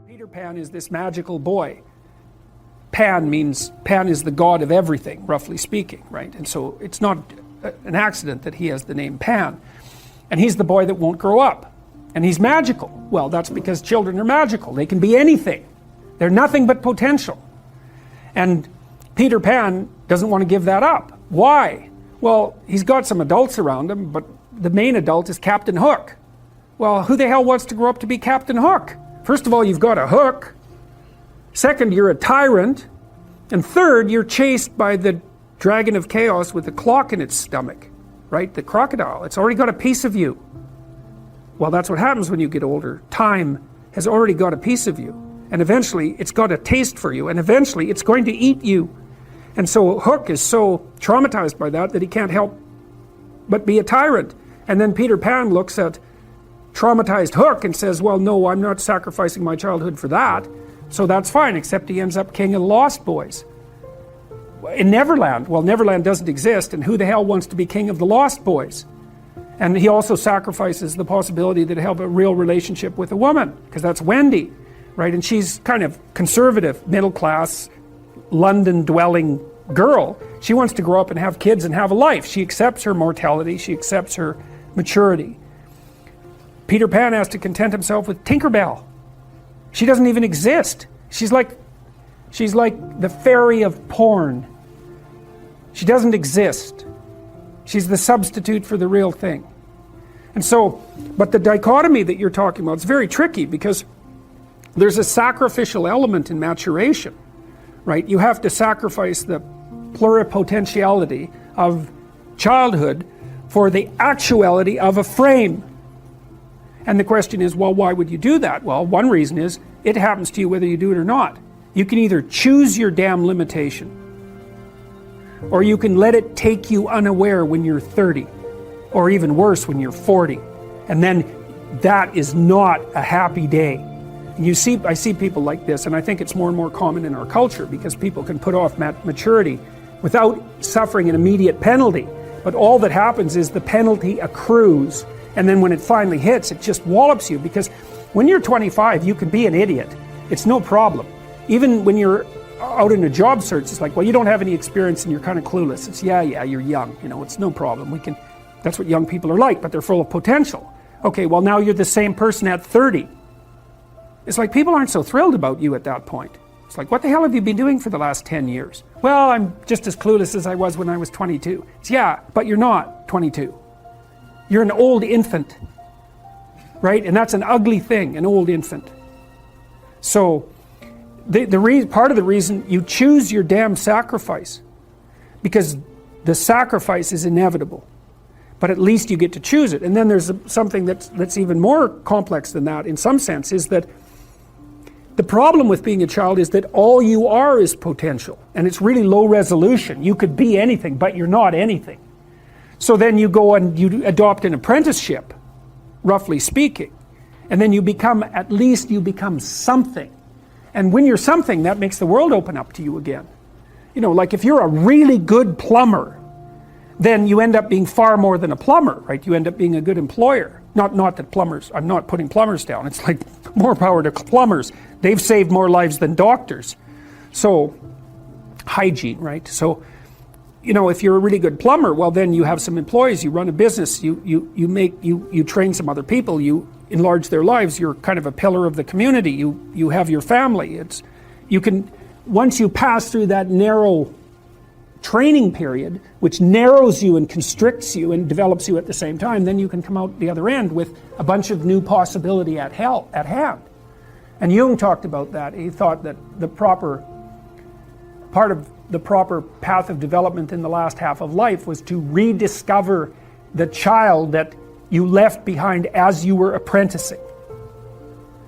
Peter Pan is this magical boy. Pan is the god of everything, roughly speaking, right? And so it's not an accident that he has the name Pan. And he's the boy that won't grow up. And he's magical. Well, that's because children are magical. They can be anything. They're nothing but potential. And Peter Pan doesn't want to give that up. Why? Well, he's got some adults around him, but the main adult is Captain Hook. Well, who the hell wants to grow up to be Captain Hook? First of all, you've got a hook. Second, you're a tyrant. And third, you're chased by the dragon of chaos with a clock in its stomach, right? The crocodile. It's already got a piece of you. Well, that's what happens when you get older. Time has already got a piece of you. And eventually, it's got a taste for you. And eventually, it's going to eat you. And so Hook is so traumatized by that he can't help but be a tyrant. And then Peter Pan looks at traumatized Hook and says, well, no, I'm not sacrificing my childhood for that. So that's fine, except he ends up king of the Lost Boys. In Neverland, well, Neverland doesn't exist, and who the hell wants to be king of the Lost Boys? And he also sacrifices the possibility that he'll have a real relationship with a woman, because that's Wendy, right? And she's kind of conservative, middle-class, London-dwelling girl. She wants to grow up and have kids and have a life. She accepts her mortality, she accepts her maturity. Peter Pan has to content himself with Tinkerbell. She doesn't even exist. She's like the fairy of porn. She doesn't exist. She's the substitute for the real thing. And so, but the dichotomy that you're talking about is very tricky, because there's a sacrificial element in maturation, right? You have to sacrifice the pluripotentiality of childhood for the actuality of a frame. And the question is, well, why would you do that? Well, one reason is it happens to you whether you do it or not. You can either choose your damn limitation, or you can let it take you unaware when you're 30, or even worse, when you're 40. And then that is not a happy day. And I see people like this, and I think it's more and more common in our culture, because people can put off maturity without suffering an immediate penalty. But all that happens is the penalty accrues. And then when it finally hits, it just wallops you, because when you're 25, you can be an idiot. It's no problem. Even when you're out in a job search, it's like, well, you don't have any experience and you're kind of clueless. It's, yeah, you're young. You know, it's no problem. That's what young people are like, but they're full of potential. Okay, well, now you're the same person at 30. It's like people aren't so thrilled about you at that point. It's like, what the hell have you been doing for the last 10 years? Well, I'm just as clueless as I was when I was 22. It's, yeah, but you're not 22. You're an old infant, right? And that's an ugly thing, an old infant. So part of the reason you choose your damn sacrifice, because the sacrifice is inevitable, but at least you get to choose it. And then there's something that's even more complex than that in some sense, is that the problem with being a child is that all you are is potential, and it's really low resolution. You could be anything, but you're not anything. So then you go and you adopt an apprenticeship, roughly speaking, and then you become something. And when you're something, that makes the world open up to you again. You know, like if you're a really good plumber, then you end up being far more than a plumber, right? You end up being a good employer. Not that plumbers, I'm not putting plumbers down. It's like more power to plumbers. They've saved more lives than doctors. So, hygiene, right? So, you know, if you're a really good plumber, well, then you have some employees, you run a business, you train some other people, you enlarge their lives, you're kind of a pillar of the community, you have your family. Once you pass through that narrow training period, which narrows you and constricts you and develops you at the same time, then you can come out the other end with a bunch of new possibility at hand. And Jung talked about that. He thought that part of the proper path of development in the last half of life was to rediscover the child that you left behind as you were apprenticing.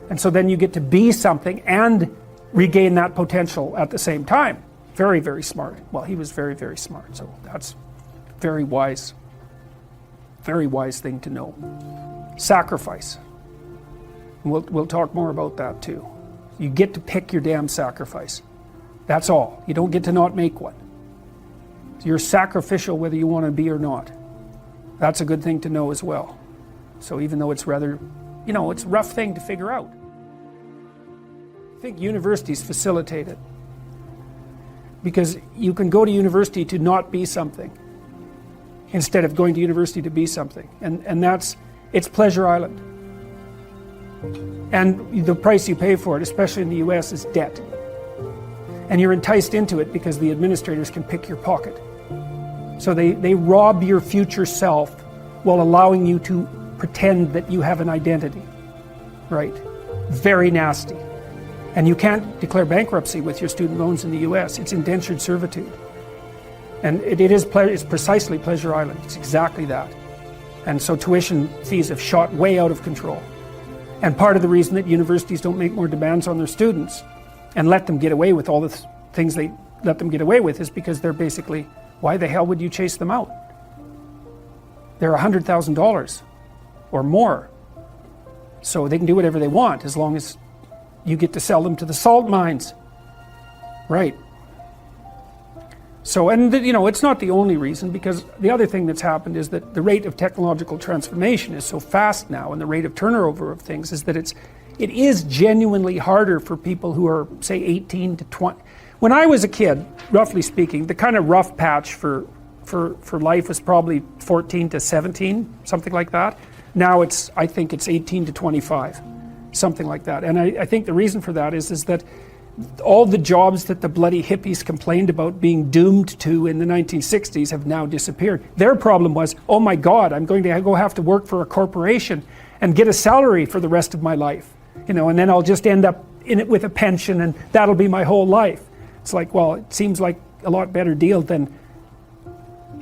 And so then you get to be something and regain that potential at the same time. Very, very smart. Well, he was very, very smart. So that's very wise thing to know. Sacrifice. We'll talk more about that too. You get to pick your damn sacrifice. That's all. You don't get to not make one. You're sacrificial whether you want to be or not. That's a good thing to know as well. So even though it's rather, it's a rough thing to figure out. I think universities facilitate it. Because you can go to university to not be something instead of going to university to be something. And it's Pleasure Island. And the price you pay for it, especially in the US, is debt. And you're enticed into it because the administrators can pick your pocket. So they rob your future self while allowing you to pretend that you have an identity. Right? Very nasty. And you can't declare bankruptcy with your student loans in the US. It's indentured servitude. And it's precisely Pleasure Island. It's exactly that. And so tuition fees have shot way out of control. And part of the reason that universities don't make more demands on their students and let them get away with all the things they let them get away with is because they're basically, why the hell would you chase them out? They're $100,000 or more. So they can do whatever they want as long as you get to sell them to the salt mines. Right. So, and it's not the only reason, because the other thing that's happened is that the rate of technological transformation is so fast now, and the rate of turnover of things is that it is genuinely harder for people who are, say, 18 to 20. When I was a kid, roughly speaking, the kind of rough patch for life was probably 14 to 17, something like that. Now I think it's 18 to 25. Something like that. And I think the reason for that is that all the jobs that the bloody hippies complained about being doomed to in the 1960s have now disappeared. Their problem was, oh my God, I'm going to go have to work for a corporation and get a salary for the rest of my life. And then I'll just end up in it with a pension and that'll be my whole life. It's like, well, it seems like a lot better deal than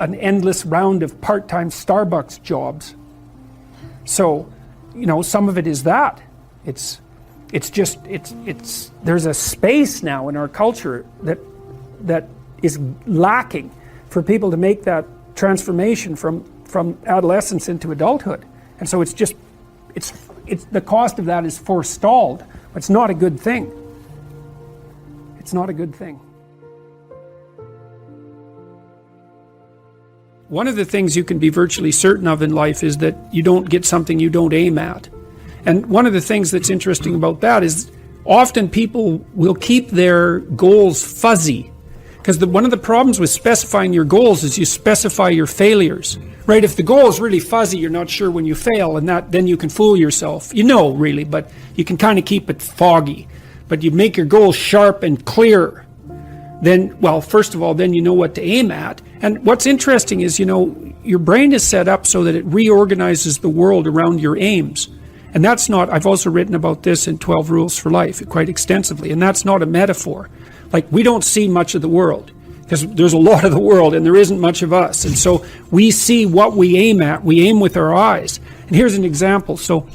an endless round of part-time Starbucks jobs. So, some of it is that. There's a space now in our culture that is lacking for people to make that transformation from adolescence into adulthood. And so it's the cost of that is forestalled. It's not a good thing. It's not a good thing. One of the things you can be virtually certain of in life is that you don't get something you don't aim at. And one of the things that's interesting about that is often people will keep their goals fuzzy. Because one of the problems with specifying your goals is you specify your failures. Right? If the goal is really fuzzy, you're not sure when you fail, and then you can fool yourself. Really, but you can kind of keep it foggy. But you make your goals sharp and clear. Then, well, first of all, then you know what to aim at. And what's interesting is, your brain is set up so that it reorganizes the world around your aims. And that's not, I've also written about this in 12 Rules for Life quite extensively, and that's not a metaphor. Like, we don't see much of the world, because there's a lot of the world and there isn't much of us. And so we see what we aim at, we aim with our eyes. And here's an example. So,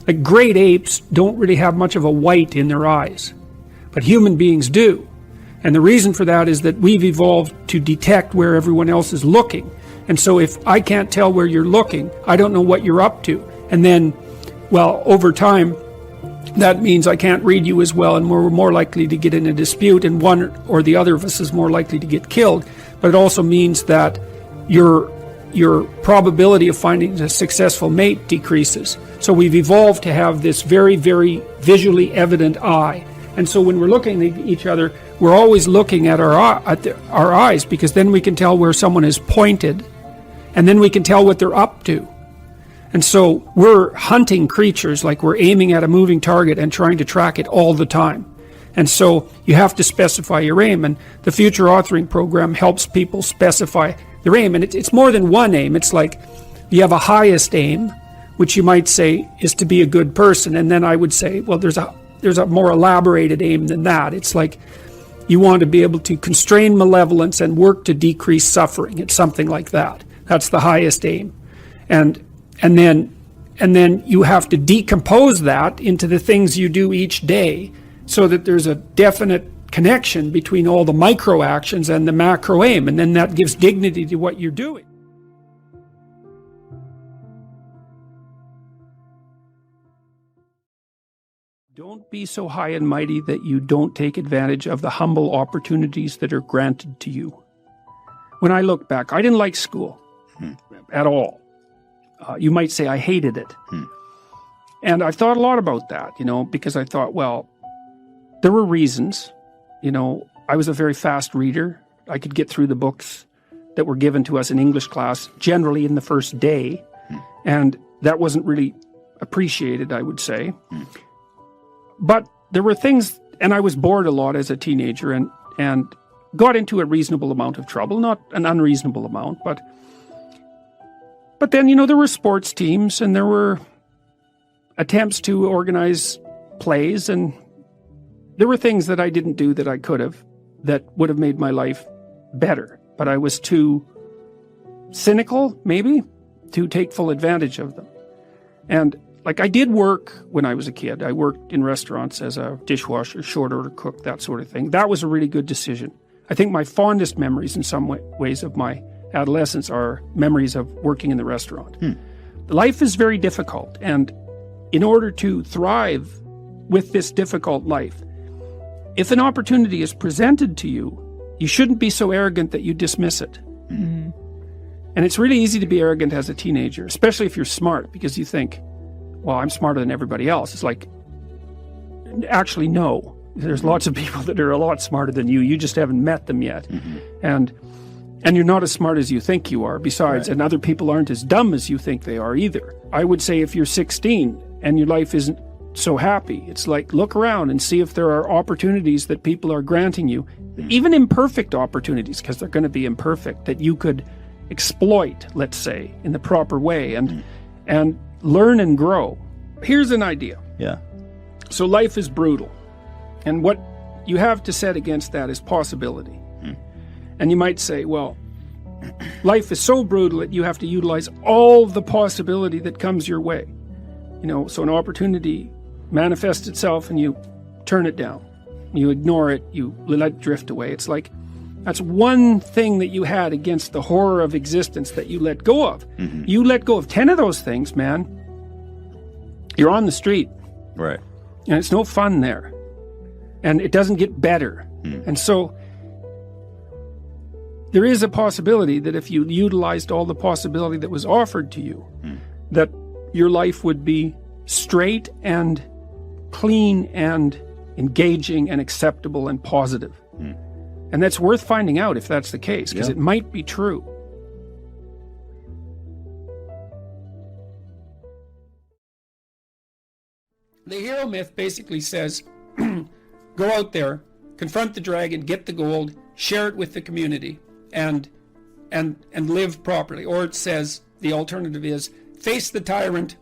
like, great apes don't really have much of a white in their eyes, but human beings do. And the reason for that is that we've evolved to detect where everyone else is looking. And so if I can't tell where you're looking, I don't know what you're up to. And then, well, over time, that means I can't read you as well, and we're more likely to get in a dispute, and one or the other of us is more likely to get killed. But it also means that your probability of finding a successful mate decreases. So we've evolved to have this very, very visually evident eye. And so when we're looking at each other, we're always looking at our eyes, because then we can tell where someone is pointed, and then we can tell what they're up to. And so we're hunting creatures, like we're aiming at a moving target and trying to track it all the time. And so you have to specify your aim, and the Future Authoring Program helps people specify their aim. And it's more than one aim. It's like you have a highest aim, which you might say is to be a good person. And then I would say, well, there's a more elaborated aim than that. It's like you want to be able to constrain malevolence and work to decrease suffering. It's something like that. That's the highest aim. And then you have to decompose that into the things you do each day, so that there's a definite connection between all the micro actions and the macro aim, and then that gives dignity to what you're doing. Don't be so high and mighty that you don't take advantage of the humble opportunities that are granted to you. When I look back, I didn't like school at all. You might say I hated it. And I thought a lot about that, because I thought, well, there were reasons. I was a very fast reader. I could get through the books that were given to us in English class, generally in the first day. And that wasn't really appreciated, I would say. But there were things, and I was bored a lot as a teenager and got into a reasonable amount of trouble, not an unreasonable amount, but then, there were sports teams and there were attempts to organize plays, and there were things that I didn't do that I could have that would have made my life better. But I was too cynical, maybe, to take full advantage of them. And I did work when I was a kid. I worked in restaurants as a dishwasher, short order cook, that sort of thing. That was a really good decision. I think my fondest memories in some ways of my adolescence are memories of working in the restaurant. Life is very difficult, and in order to thrive with this difficult life, if an opportunity is presented to you, you shouldn't be so arrogant that you dismiss it. And it's really easy to be arrogant as a teenager, especially if you're smart, because you think, well, I'm smarter than everybody else. It's like, actually, no. There's lots of people that are a lot smarter than you. You just haven't met them yet. And you're not as smart as you think you are, besides, and other people aren't as dumb as you think they are either. I would say if you're 16 and your life isn't so happy, it's like, look around and see if there are opportunities that people are granting you, even imperfect opportunities, because they're going to be imperfect, that you could exploit, let's say, in the proper way and learn and grow. Here's an idea. Yeah. So life is brutal. And what you have to set against that is possibility. And you might say, well, life is so brutal that you have to utilize all the possibility that comes your way. So an opportunity manifests itself and you turn it down. You ignore it, you let it drift away. It's like, that's one thing that you had against the horror of existence that you let go of. You let go of 10 of those things, man. You're on the street. Right. And it's no fun there. And it doesn't get better. And so there is a possibility that if you utilized all the possibility that was offered to you, that your life would be straight and clean and engaging and acceptable and positive. And that's worth finding out if that's the case, because it might be true. The hero myth basically says, go out there, confront the dragon, get the gold, share it with the community, and live properly. Or it says, the alternative is, face the tyrant,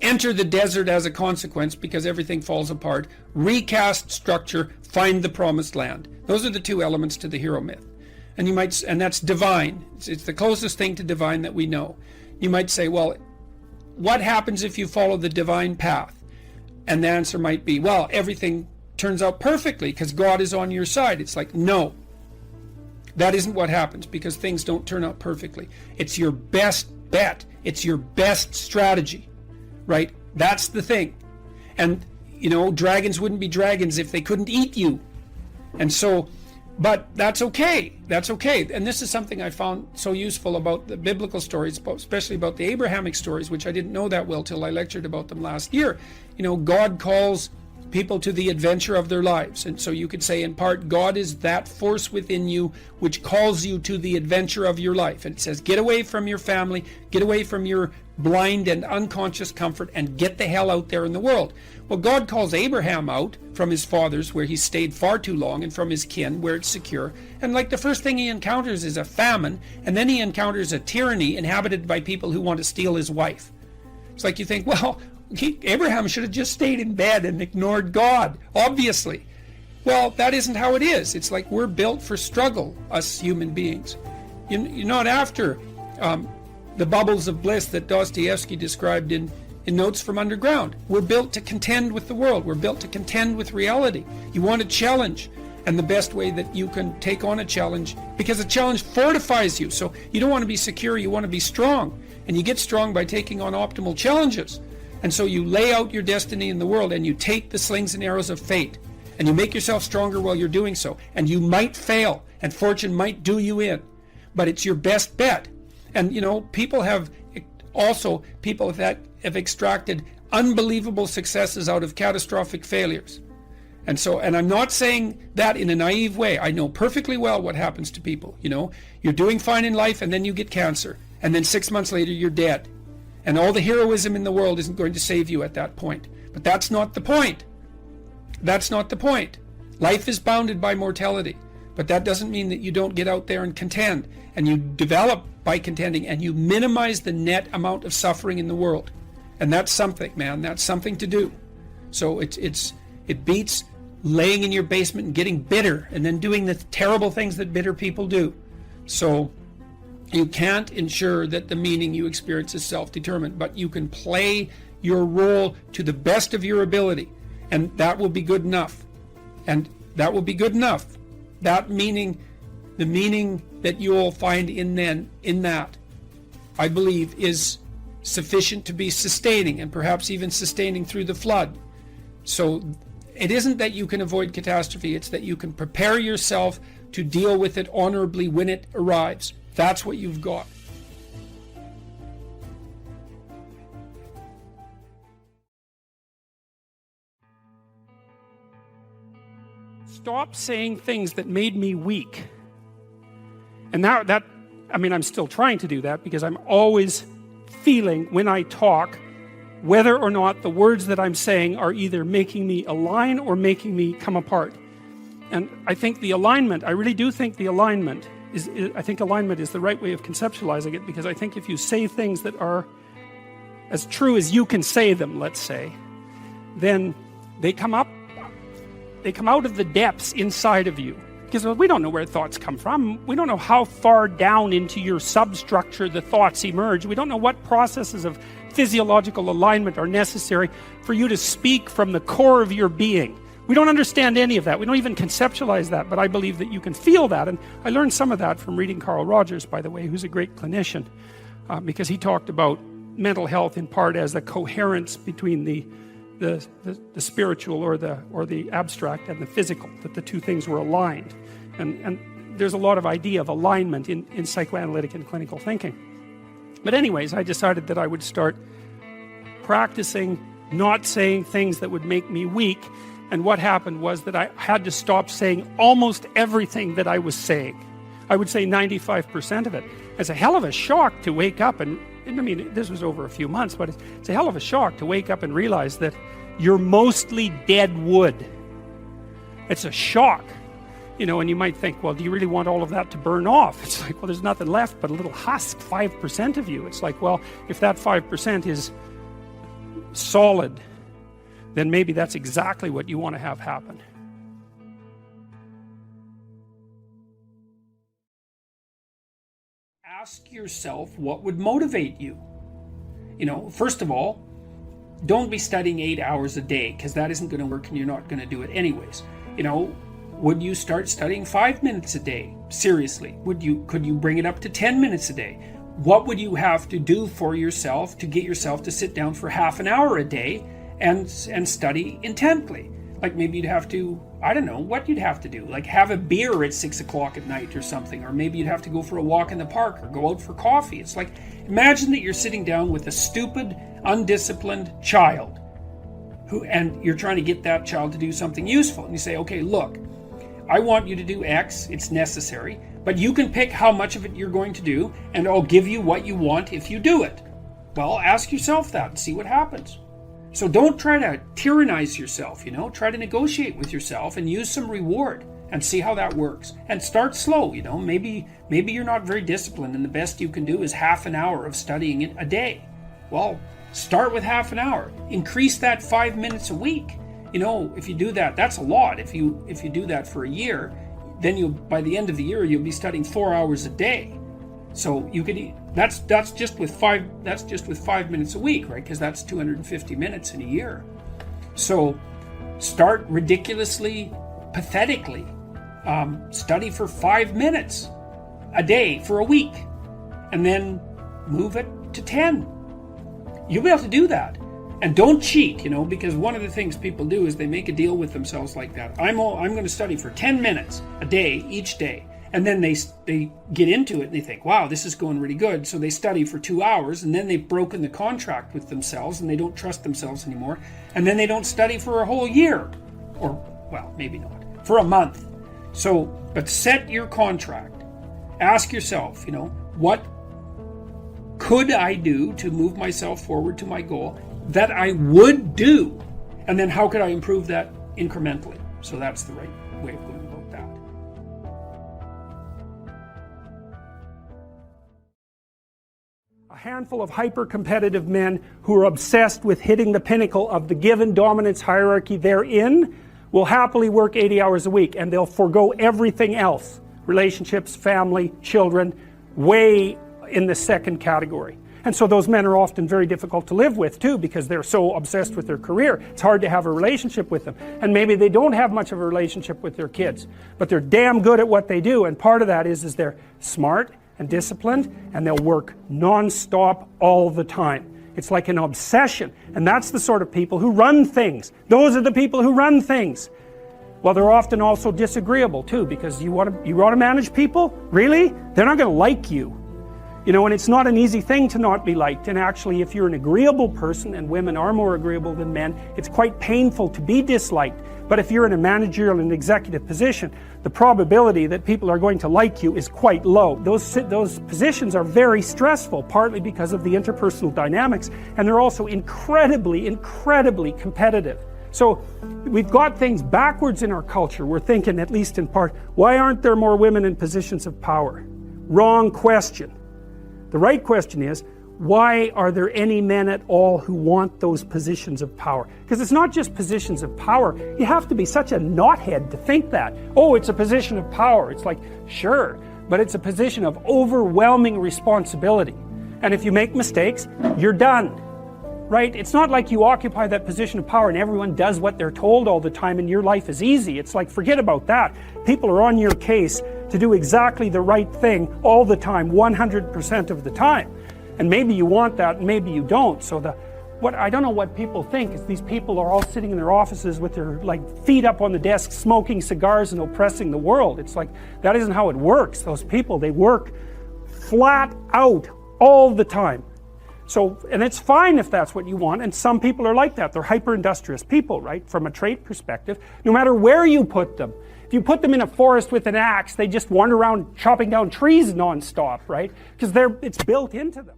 enter the desert as a consequence because everything falls apart, recast structure, find the promised land. Those are the two elements to the hero myth. And that's divine. It's the closest thing to divine that we know. You might say, well, what happens if you follow the divine path? And the answer might be, well, everything turns out perfectly because God is on your side. It's like, no, that isn't what happens, because things don't turn out perfectly. It's your best bet. It's your best strategy, right? That's the thing. And, dragons wouldn't be dragons if they couldn't eat you. And so, but that's okay. That's okay. And this is something I found so useful about the biblical stories, especially about the Abrahamic stories, which I didn't know that well till I lectured about them last year. God calls people to the adventure of their lives. And so you could say, in part, God is that force within you which calls you to the adventure of your life. And it says, get away from your family, get away from your blind and unconscious comfort, and get the hell out there in the world. Well, God calls Abraham out from his fathers, where he stayed far too long, and from his kin, where it's secure. And the first thing he encounters is a famine, and then he encounters a tyranny inhabited by people who want to steal his wife. It's like you think, well, Abraham should have just stayed in bed and ignored God, obviously. Well, that isn't how it is. It's like we're built for struggle, us human beings. You're not after the bubbles of bliss that Dostoevsky described in Notes from Underground. We're built to contend with the world. We're built to contend with reality. You want a challenge, and the best way that you can take on a challenge, because a challenge fortifies you. So you don't want to be secure, you want to be strong. And you get strong by taking on optimal challenges. And so you lay out your destiny in the world, and you take the slings and arrows of fate, and you make yourself stronger while you're doing so. And you might fail, and fortune might do you in, but it's your best bet. And people that have extracted unbelievable successes out of catastrophic failures. And I'm not saying that in a naive way. I know perfectly well what happens to people. You're doing fine in life, and then you get cancer, and then 6 months later you're dead. And all the heroism in the world isn't going to save you at that point. But that's not the point. That's not the point. Life is bounded by mortality. But that doesn't mean that you don't get out there and contend. And you develop by contending, and you minimize the net amount of suffering in the world. And that's something, man. That's something to do. So it beats laying in your basement and getting bitter and then doing the terrible things that bitter people do. So you can't ensure that the meaning you experience is self-determined, but you can play your role to the best of your ability, and that will be good enough. And that will be good enough. That meaning, the meaning that you'll find in that, I believe, is sufficient to be sustaining, and perhaps even sustaining through the flood. So it isn't that you can avoid catastrophe, it's that you can prepare yourself to deal with it honorably when it arrives. That's what you've got. Stop saying things that made me weak. And I'm still trying to do that, because I'm always feeling when I talk whether or not the words that I'm saying are either making me align or making me come apart. And I think the alignment, I really do think the alignment I think alignment is the right way of conceptualizing it, because I think if you say things that are as true as you can say them, let's say, then they come out of the depths inside of you. Because we don't know where thoughts come from. We don't know how far down into your substructure the thoughts emerge. We don't know what processes of physiological alignment are necessary for you to speak from the core of your being. We don't understand any of that. We don't even conceptualize that, but I believe that you can feel that. And I learned some of that from reading Carl Rogers, by the way, who's a great clinician, because he talked about mental health in part as the coherence between the spiritual or the abstract and the physical, that the two things were aligned. And there's a lot of idea of alignment in psychoanalytic and clinical thinking. But anyways, I decided that I would start practicing not saying things that would make me weak. And what happened was that I had to stop saying almost everything that I was saying. I would say 95% of it. It's a hell of a shock to wake up, and I mean, this was over a few months, but it's a hell of a shock to wake up and realize that you're mostly dead wood. It's a shock. And you might think, well, do you really want all of that to burn off? It's like, well, there's nothing left but a little husk, 5% of you. It's like, well, if that 5% is solid, then maybe that's exactly what you want to have happen. Ask yourself what would motivate you. First of all, don't be studying 8 hours a day, because that isn't going to work and you're not going to do it anyways. Would you start studying 5 minutes a day? Seriously, could you bring it up to 10 minutes a day? What would you have to do for yourself to get yourself to sit down for half an hour a day and study intently? Like maybe you'd have to, I don't know what you'd have to do, like have a beer at 6 o'clock at night or something, or maybe you'd have to go for a walk in the park or go out for coffee. It's like, imagine that you're sitting down with a stupid, undisciplined child and you're trying to get that child to do something useful, and you say, okay, look, I want you to do X, it's necessary, but you can pick how much of it you're going to do, and I'll give you what you want if you do it. Well, ask yourself that and see what happens. So don't try to tyrannize yourself, try to negotiate with yourself and use some reward and see how that works. And start slow, maybe you're not very disciplined and the best you can do is half an hour of studying it a day. Well, start with half an hour. Increase that 5 minutes a week. If you do that, that's a lot. If you do that for a year, then by the end of the year you'll be studying 4 hours a day. So you could that's just with 5 minutes a week, right? Because that's 250 minutes in a year. So start ridiculously, pathetically. Study for 5 minutes a day for a week, and then move it to 10. You'll be able to do that. And don't cheat, because one of the things people do is they make a deal with themselves like that. I'm going to study for 10 minutes a day, each day. And then they get into it and they think, wow, this is going really good. So they study for 2 hours, and then they've broken the contract with themselves and they don't trust themselves anymore. And then they don't study for a whole year or Well, maybe not. For a month. So, but set your contract. Ask yourself, what could I do to move myself forward to my goal that I would do? And then how could I improve that incrementally? So that's the right way of going about that. A handful of hyper-competitive men who are obsessed with hitting the pinnacle of the given dominance hierarchy they're in will happily work 80 hours a week, and they'll forego everything else. Relationships, family, children, way in the second category. And so those men are often very difficult to live with too, because they're so obsessed with their career. It's hard to have a relationship with them. And maybe they don't have much of a relationship with their kids, but they're damn good at what they do. And part of that is they're smart and disciplined, and they'll work non-stop all the time. It's like an obsession. And that's the sort of people who run things. Those are the people who run things. Well, they're often also disagreeable too, because you want to manage people? Really? They're not going to like you. And it's not an easy thing to not be liked. And actually, if you're an agreeable person, and women are more agreeable than men, it's quite painful to be disliked. But if you're in a managerial and executive position, the probability that people are going to like you is quite low. Those positions are very stressful, partly because of the interpersonal dynamics, and they're also incredibly, incredibly competitive. So we've got things backwards in our culture. We're thinking, at least in part, why aren't there more women in positions of power? Wrong question. The right question is, why are there any men at all who want those positions of power? Because it's not just positions of power. You have to be such a knothead to think that. Oh, it's a position of power. It's like, sure, but it's a position of overwhelming responsibility. And if you make mistakes, you're done. Right? It's not like you occupy that position of power and everyone does what they're told all the time and your life is easy. It's like, forget about that. People are on your case to do exactly the right thing all the time, 100% of the time. And maybe you want that and maybe you don't. So I don't know what people think is these people are all sitting in their offices with their feet up on the desk, smoking cigars and oppressing the world. It's like, that isn't how it works. Those people, they work flat out all the time. So, and it's fine if that's what you want, and some people are like that. They're hyper-industrious people, right? From a trait perspective, no matter where you put them. If you put them in a forest with an axe, they just wander around chopping down trees non-stop, right? Because it's built into them.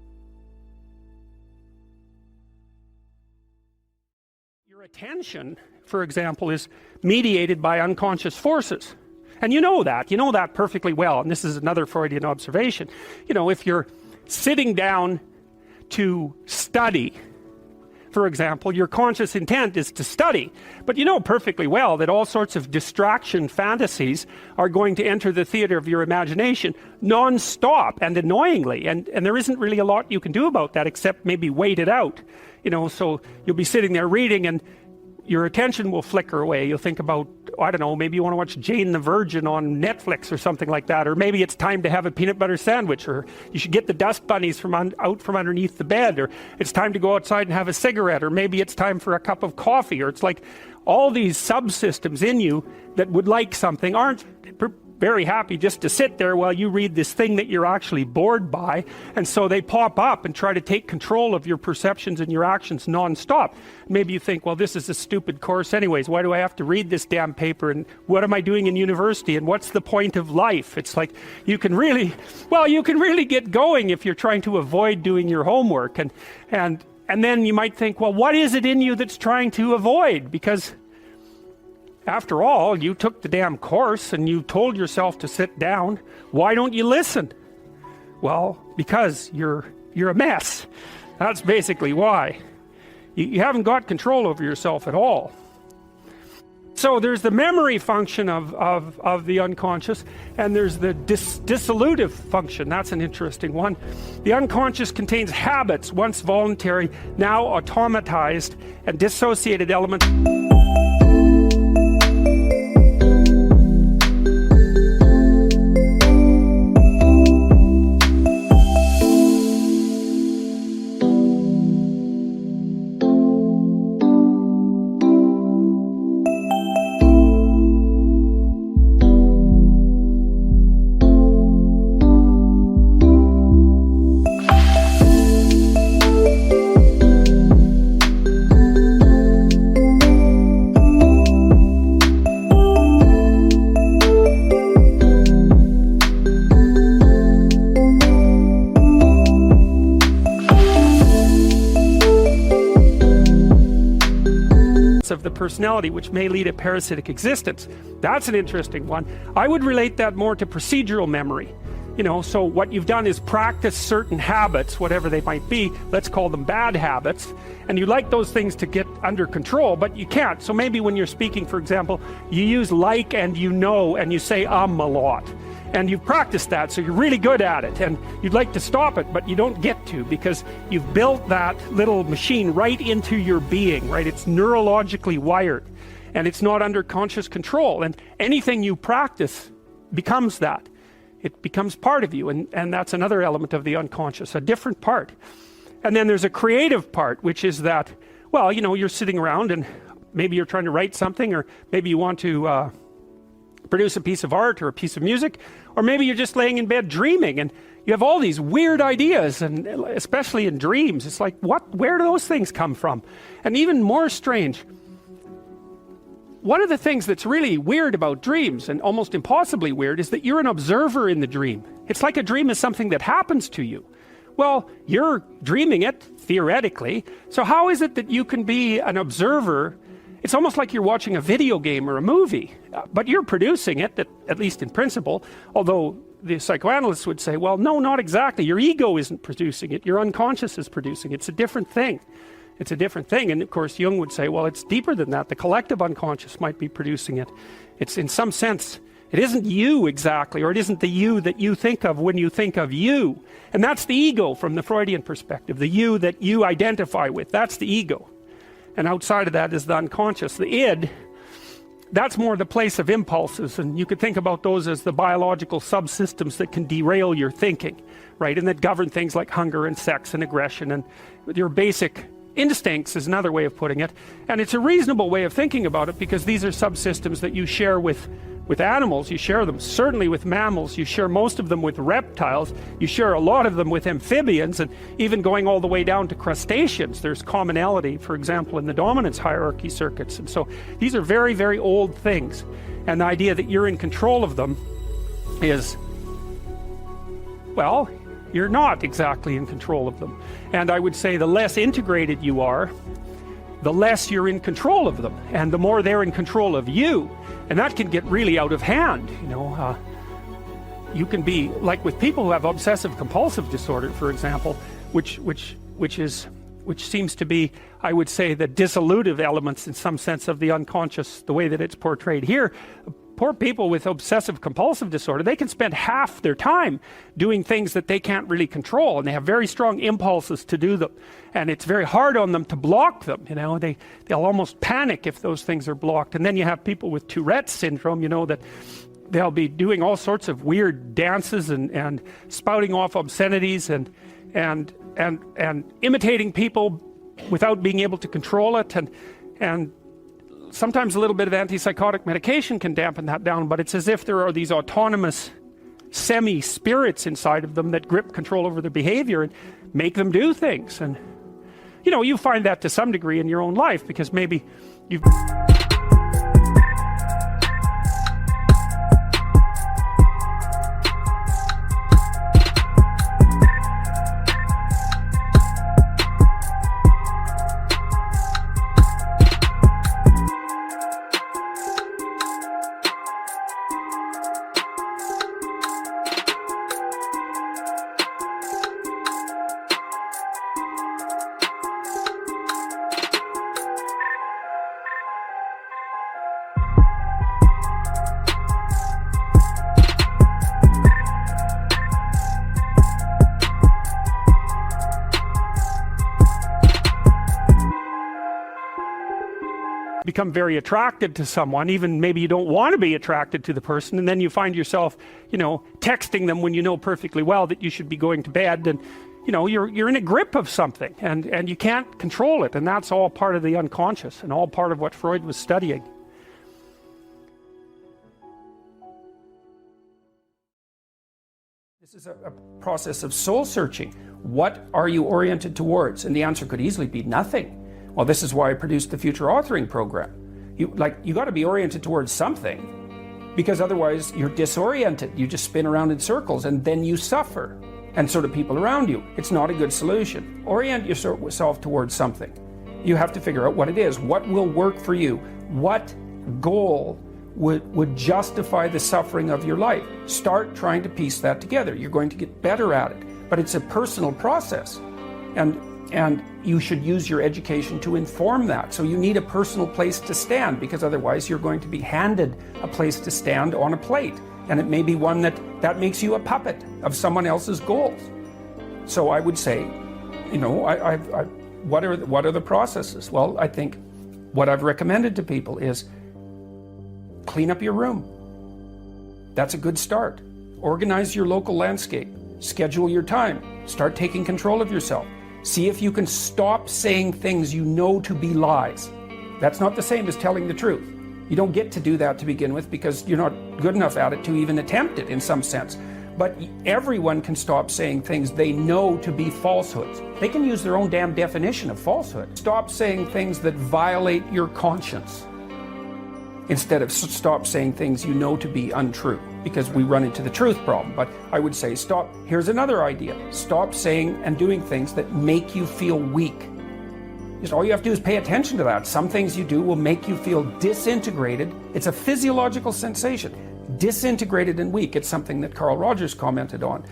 Your attention, for example, is mediated by unconscious forces. And you know that perfectly well, and this is another Freudian observation. If you're sitting down to study, for example, your conscious intent is to study, but you know perfectly well that all sorts of distraction fantasies are going to enter the theater of your imagination non-stop and annoyingly, and there isn't really a lot you can do about that except maybe wait it out. So you'll be sitting there reading and your attention will flicker away. You'll think about, I don't know, maybe you want to watch Jane the Virgin on Netflix or something like that, or maybe it's time to have a peanut butter sandwich, or you should get the dust bunnies out from underneath the bed, or it's time to go outside and have a cigarette, or maybe it's time for a cup of coffee, or it's like all these subsystems in you that would like something aren't very happy just to sit there while you read this thing that you're actually bored by, and so they pop up and try to take control of your perceptions and your actions non-stop. Maybe you think, well, this is a stupid course anyways, why do I have to read this damn paper, and what am I doing in university, and what's the point of life? It's like, you can really get going if you're trying to avoid doing your homework, and then you might think, well, what is it in you that's trying to avoid? Because after all, you took the damn course and you told yourself to sit down. Why don't you listen? Well, because you're a mess. That's basically why. You haven't got control over yourself at all. So there's the memory function of the unconscious, and there's the dissolutive function. That's an interesting one. The unconscious contains habits, once voluntary, now automatized, and dissociated elements. of the personality, which may lead a parasitic existence. That's an interesting one. I would relate that more to procedural memory. You know, so what you've done is practice certain habits, whatever they might be, let's call them bad habits, and you like those things to get under control, but you can't. So maybe when you're speaking, for example, you use like and you know, and you say a lot. And you've practiced that, so you're really good at it, and you'd like to stop it, but you don't get to, because you've built that little machine right into your being, right? It's neurologically wired, and it's not under conscious control, and anything you practice becomes that. It becomes part of you, and that's another element of the unconscious, a different part. And then there's a creative part, which is that, well, you know, you're sitting around and maybe you're trying to write something, or maybe you want to produce a piece of art or a piece of music, or maybe you're just laying in bed dreaming, and you have all these weird ideas, and especially in dreams, it's like, where do those things come from? And even more strange, one of the things that's really weird about dreams, and almost impossibly weird, is that you're an observer in the dream. It's like a dream is something that happens to you. Well, you're dreaming it, theoretically, so how is it that you can be an observer? It's almost like you're watching a video game or a movie, but you're producing it, at least in principle, although the psychoanalysts would say, well, no, not exactly. Your ego isn't producing it, your unconscious is producing it. It's a different thing. It's a different thing, and of course Jung would say, well, it's deeper than that. The collective unconscious might be producing it. It's, in some sense, it isn't you exactly, or it isn't the you that you think of when you think of you. And that's the ego from the Freudian perspective, the you that you identify with. That's the ego. And outside of that is the unconscious. The id, that's more the place of impulses, and you could think about those as the biological subsystems that can derail your thinking, right? And that govern things like hunger and sex and aggression, and your basic instincts is another way of putting it. And it's a reasonable way of thinking about it, because these are subsystems that you share with animals. You share them certainly with mammals, you share most of them with reptiles, you share a lot of them with amphibians, and even going all the way down to crustaceans there's commonality, for example, in the dominance hierarchy circuits. And so these are very, very old things, and the idea that you're in control of them is, well, you're not exactly in control of them. And I would say the less integrated you are, the less you're in control of them, and the more they're in control of you. And that can get really out of hand, you know. You can be, like with people who have obsessive compulsive disorder, for example, which seems to be, I would say, the dissolutive elements in some sense of the unconscious, the way that it's portrayed here. Poor people with obsessive compulsive disorder, they can spend half their time doing things that they can't really control, and they have very strong impulses to do them, and it's very hard on them to block them, you know. They'll almost panic if those things are blocked. And then you have people with Tourette's syndrome, you know, that they'll be doing all sorts of weird dances and spouting off obscenities and imitating people without being able to control it, and sometimes a little bit of antipsychotic medication can dampen that down, but it's as if there are these autonomous semi-spirits inside of them that grip control over their behavior and make them do things. And you know, you find that to some degree in your own life, because maybe you've become very attracted to someone, even maybe you don't want to be attracted to the person, and then you find yourself, you know, texting them when you know perfectly well that you should be going to bed, and you know, you're in a grip of something, and you can't control it, and that's all part of the unconscious, and all part of what Freud was studying. This is a process of soul searching. What are you oriented towards? And the answer could easily be nothing. Well, this is why I produced the future authoring program. You got to be oriented towards something, because otherwise you're disoriented. You just spin around in circles, and then you suffer, and so do people around you. It's not a good solution. Orient yourself towards something, You have to figure out what it is. What will work for you? What goal would justify the suffering of your life? Start trying to piece that together. You're going to get better at it, but it's a personal process, and you should use your education to inform that. So you need a personal place to stand, because otherwise you're going to be handed a place to stand on a plate, and it may be one that makes you a puppet of someone else's goals. So I would say, what are the processes? Well, I think what I've recommended to people is clean up your room. That's a good start. Organize your local landscape. Schedule your time. Start taking control of yourself. See if you can stop saying things you know to be lies. That's not the same as telling the truth. You don't get to do that to begin with, because you're not good enough at it to even attempt it in some sense. But everyone can stop saying things they know to be falsehoods. They can use their own damn definition of falsehood. Stop saying things that violate your conscience, instead of stop saying things you know to be untrue, because we run into the truth problem. But I would say stop. Here's another idea. Stop saying and doing things that make you feel weak. Just all you have to do is pay attention to that. Some things you do will make you feel disintegrated. It's a physiological sensation. Disintegrated and weak. It's something that Carl Rogers commented on.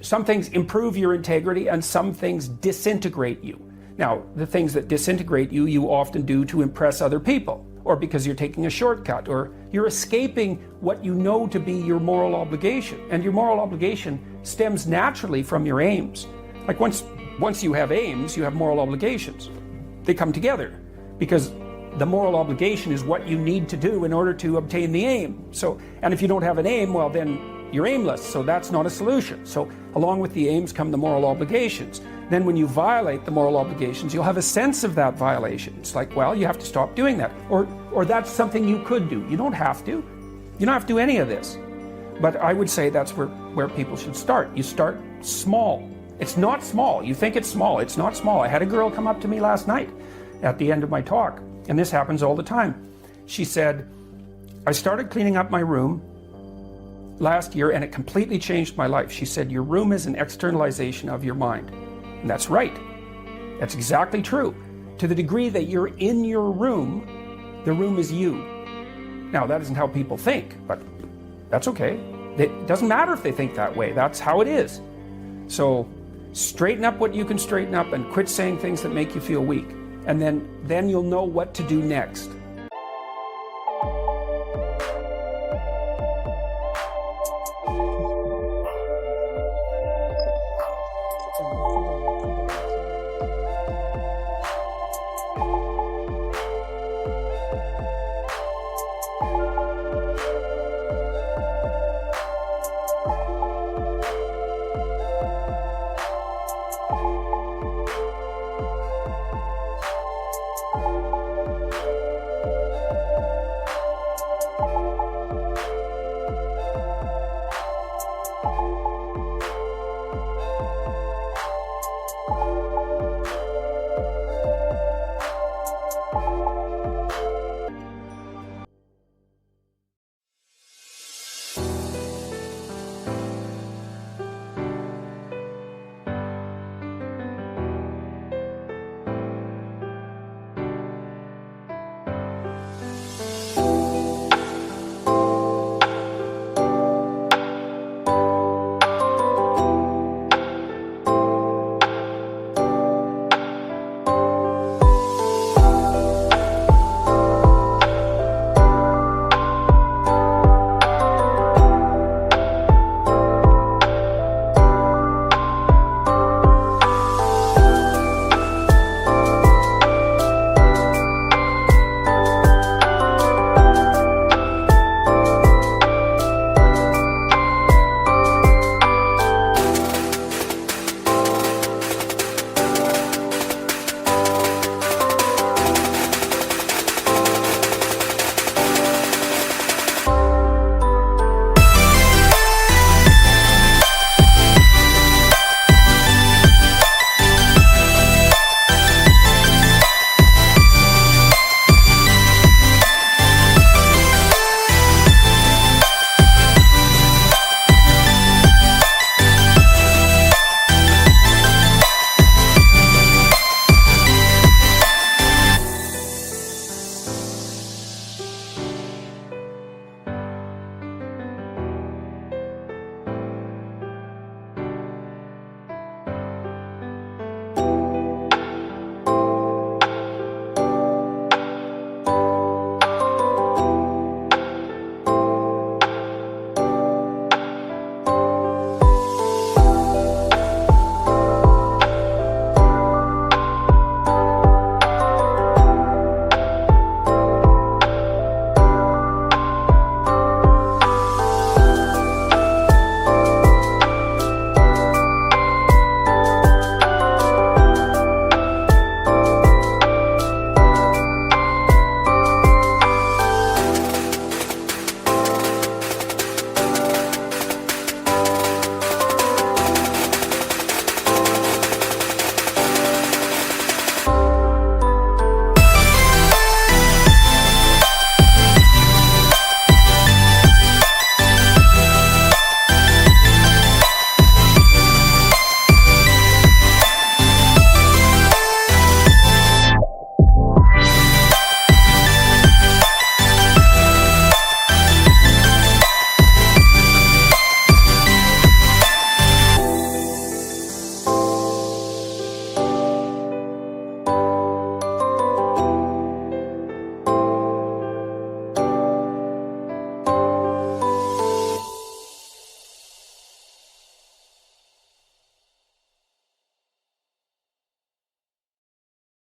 Some things improve your integrity, and some things disintegrate you. Now, the things that disintegrate you, you often do to impress other people, or because you're taking a shortcut, or you're escaping what you know to be your moral obligation. And your moral obligation stems naturally from your aims. Like once you have aims, you have moral obligations. They come together, because the moral obligation is what you need to do in order to obtain the aim. So, and if you don't have an aim, well, then you're aimless, so that's not a solution. So along with the aims come the moral obligations. Then when you violate the moral obligations, you'll have a sense of that violation. It's like, well, you have to stop doing that. Or that's something you could do. You don't have to. You don't have to do any of this. But I would say that's where people should start. You start small. It's not small. You think it's small. It's not small. I had a girl come up to me last night at the end of my talk, and this happens all the time. She said, I started cleaning up my room last year, and it completely changed my life. She said, your room is an externalization of your mind. And that's right. That's exactly true. To the degree that you're in your room, the room is you. Now, that isn't how people think, but that's okay. It doesn't matter if they think that way. That's how it is. So straighten up what you can straighten up, and quit saying things that make you feel weak. And then you'll know what to do next.